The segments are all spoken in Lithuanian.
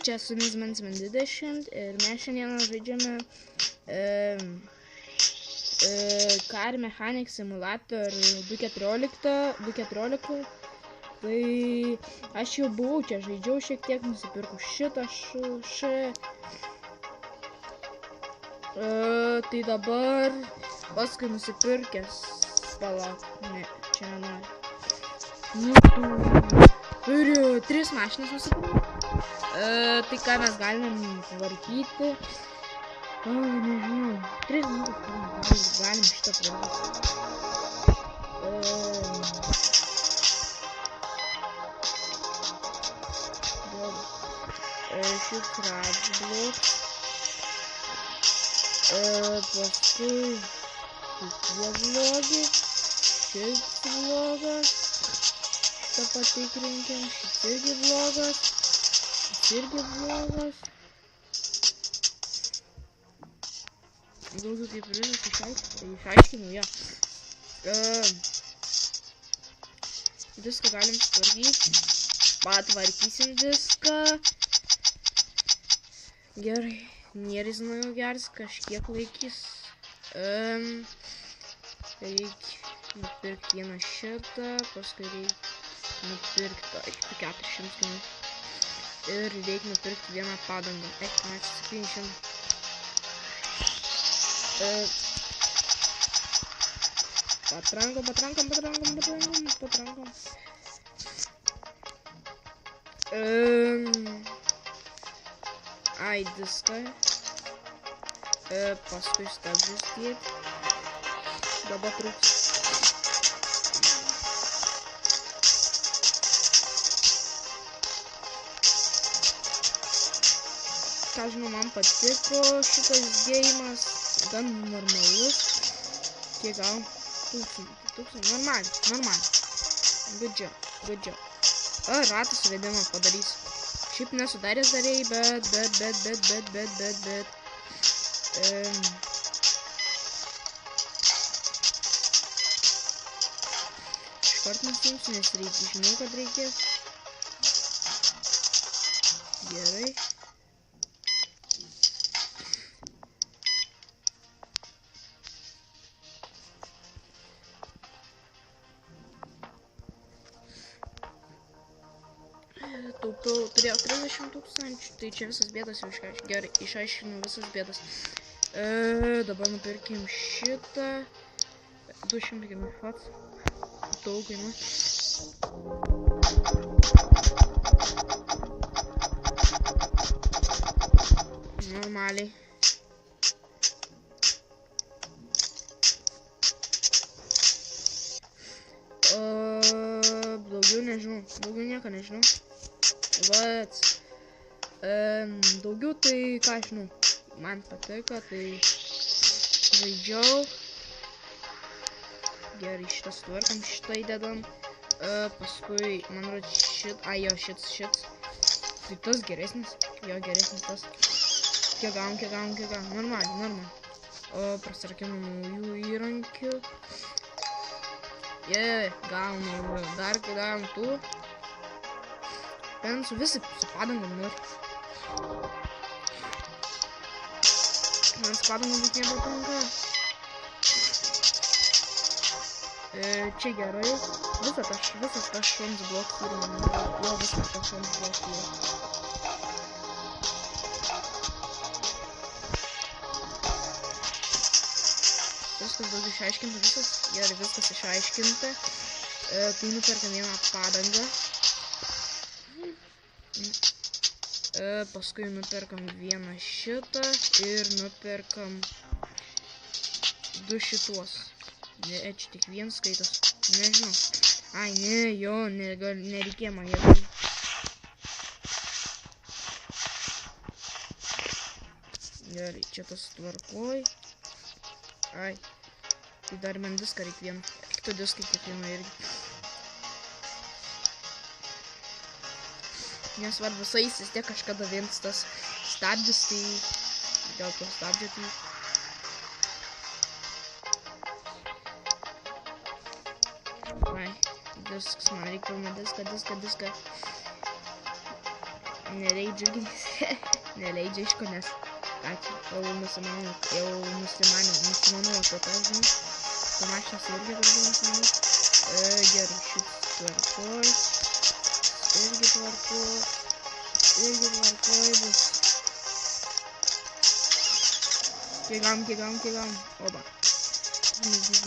čia su Mizman 20 ir mes šiandieną žaidžiame Car Mechanic Simulator 2.14. Tai aš jau buvau čia žaidžiau šiek tiek, nusipirku šitą tai dabar paskui nusipirkęs, palauk, ne, čia nenori. Turiu 3 mašinas nusipirkti. Tai ką mes galime tvarkyti? Nežinau, 3 minutės galim šitą tvarkyti. Šis radblok. Paskui šitie vlogi. Šis vlogas. Šitą patikrinkim. Šis irgi vlogas. Šis irgi vlogas. Daugiau kaip ir išaiškinu, ja. Viską galim sutvarkyti. Patvarkysim viską. Gerai, nėrizinau geras, kažkiek laikys. Reikia nupirkti vieną šitą, paskui reikia nupirkti 400 gimų. Ir reikia nupirkti vieną padangą. 700. Patrankom. Ai, diską. Paskui stabdžius dėti. Dabar trūks. Ką žinau, man patiko šitas geimas. Gan normalus. Kiek gal? 1000. Normaliai. Good job. Ratų suvedimą padarysiu. Šiaip nesudaręs darėjai, bet. Iškart nustumsiu, nes reikia, žinau, kad reikės. Gerai. Turėjau 30 000, tai čia visas bėdas jau išaiškinu. Gerai, išaiškinu visas bėdas. Dabar nupirkim šitą. 200 kainuoja pats. Daug kainuoja. Normaliai. Daugiau nežinau. Daugiau nieko nežinau. Vat. Daugiau tai, ką žinau, man patiko, tai žaidžiau. Gerai, šitą sutvarkam, šitą įdedam. Paskui, man rodo, šitas. Tai tas geresnis, jo geresnis tas. Kiek gavom. Normaliai. Prasirakinam naujų įrankių. Gavom, dar gavom tų. Pensų visi su padangom nori. Man su padangom būt nepatinka. Čia gerai. Visas tas šoms blokas turi man. Jo, visas tas šoms blokas turi. Viskas daug išaiškinta, gerai, viskas išaiškinta. Tai nuperkam vieną padangą. Paskui nuperkam vieną šitą ir nuperkam 2 šituos. Ne, čia tik vienas skaitos. Nežinau. Ai, ne, jo, nereikėjo man jėgų. Gerai, čia tas tvarkoj. Ai. Tai dar man diską reikia vieną. Tik tu diskai kiekvieno irgi. Nesvarbu, visais vis tiek kažkada vienas tas stabdis, tai dėl to stabdžio tai. Ai, diskas, man reikia pilną diską. Neleidžia irgi. Neleidžia aišku, nes ačiū, jau nusimanau apie tą, žinai. Panašias irgi darbu nusimanau. Gerai, šis tvarkoj. Irgi tvarkoj bus. Kiek gaunam. Oba.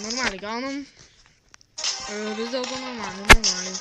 Normaliai gaunam. Vis dėlto normaliai.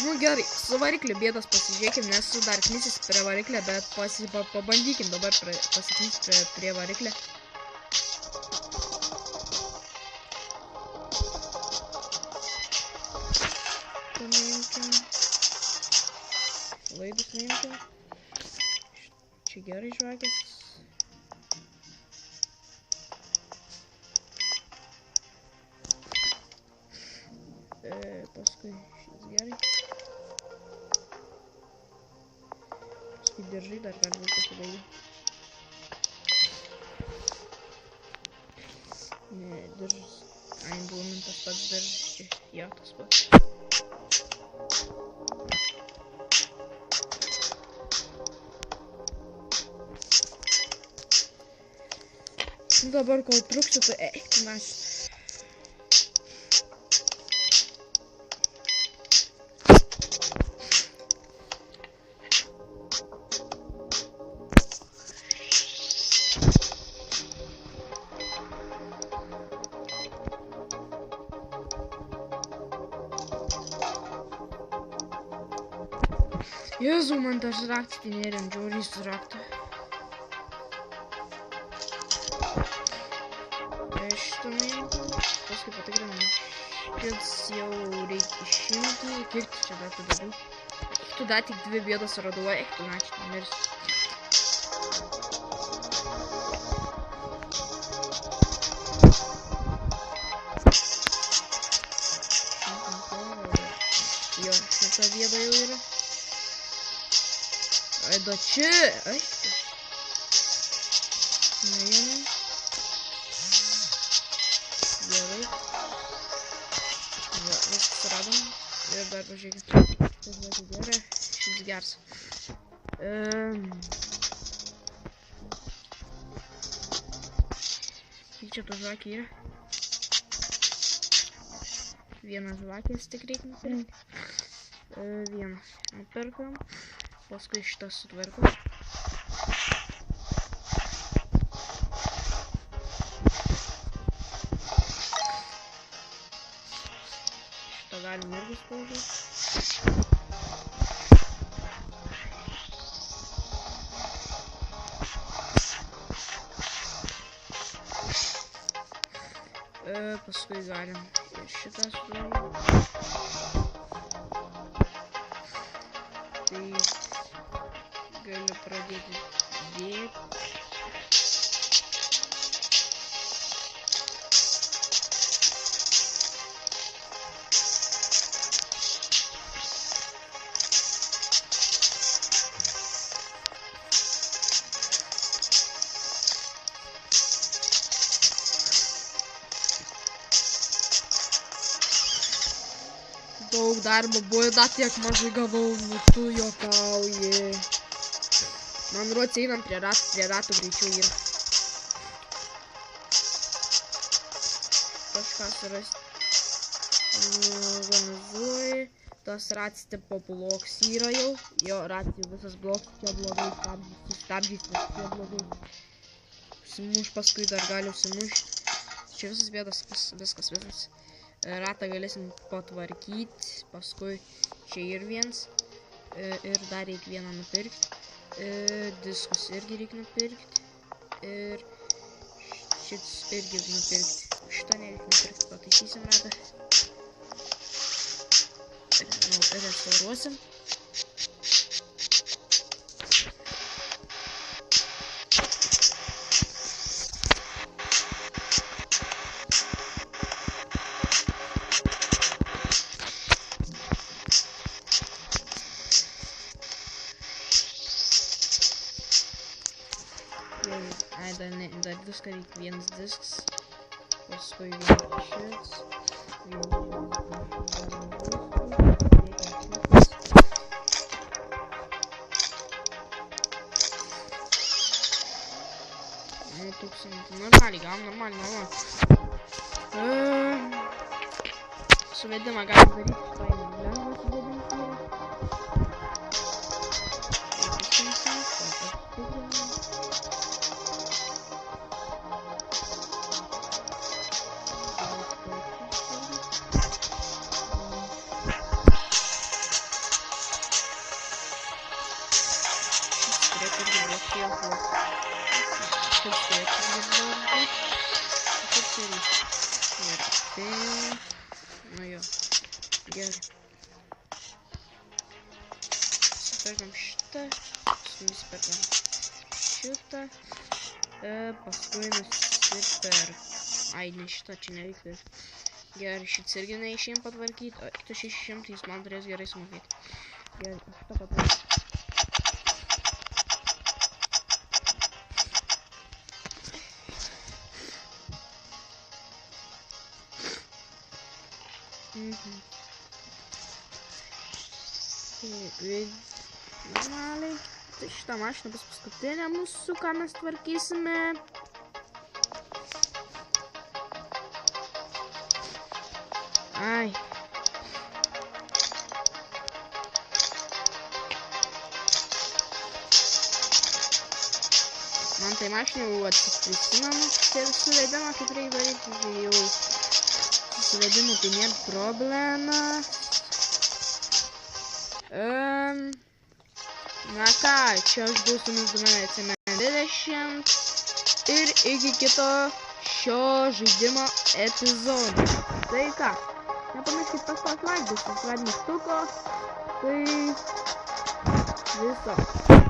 Nu gerai, su varikliu bėdas pasižiūrėkim, nesu dar knysis prie variklio, bet pabandykim dabar pasiknys prie variklio. Laidus neimkim. Čia gerai žvakės. Paskui šis gerai. Paskui diržai dar gali būti pasibaigę. Ne, diržas. Einblumintas pats diržas čia. Jo, tas pats. Dabar kol truksiu, tai eik, mes. Jėzau, man tas raktas, tai nerėm, džiauriai su raktu. Šitą nuimtam, paskui patikrinam. Šis jau reikia išimti, kirti čia dar tų dadų. Tu dar tik 2 bėdas radau, eik tu načį, numirsi. Jo, šitą bėdą jau yra. Ai, da čia, ai. Nevienai. Gerai. Va, viskas radom. Ir dar pažiūrėkit. Tas būtų gerai. Šis gers. Kiek čia tų žvakių yra? Vieną žvakės tik reikia nupirkti. Vieną nupirkam. Paskui šitą sutvarkom. Šitą galim irgi spaudžiu. Paskui galim ir šitą sutvarkom. Tai galiu pradėti dėti. Daug darbo buvo, dar tiek mažai gavau, nu tu juokauji. Man rods einam prie ratų greičiau yra. Kažką surasti. Organizuoji. Tas ratas tipo bloks yra jau. Jo, ratas jau visas bloks, čia blogai, stabdžiais, čia blogai. Užsimuš, paskui dar gali užsimušti. Čia visas bėdas, viskas. Ratą galėsim patvarkyti, paskui čia ir viens. Ir dar reikia vieną nupirkti. Diskus irgi reikia nupirkti. Ir šits irgi nupirkti. Šitą nereikia nupirkti, pataisysim ratą. Restauruosim. Ai, dar diską reikia vienas disks. Paskui vienas šits. nормaliai, va. Suvedimą galim daryti, štai lengvą suvedimą. Nu jo, gerai. Nusiperkam šitą, nusiperkam šitą, paskui nusiperkam. Ai, ne šitą, čia nereikia. Gerai, šitą irgi neišėjim patvarkyti, o kitus 600 jis man turės gerai sumokėti. Gerai, šitą patvarkyti. Normaliai. Tai šitą mašiną bus paskutinė mūsų, ką mes tvarkysime. Ai. Man tai mašinė jau atsiprisimenu. Tai suvedimą kaip reikia daryti. Jau suvedimų tai nėra problema. Na ką, čia aš būsiu nuzdumėję CM20 ir iki kito šio žaidimo epizodo. Tai ką, nepamirškit paspausti like, subscribe mygtuko, tai viso.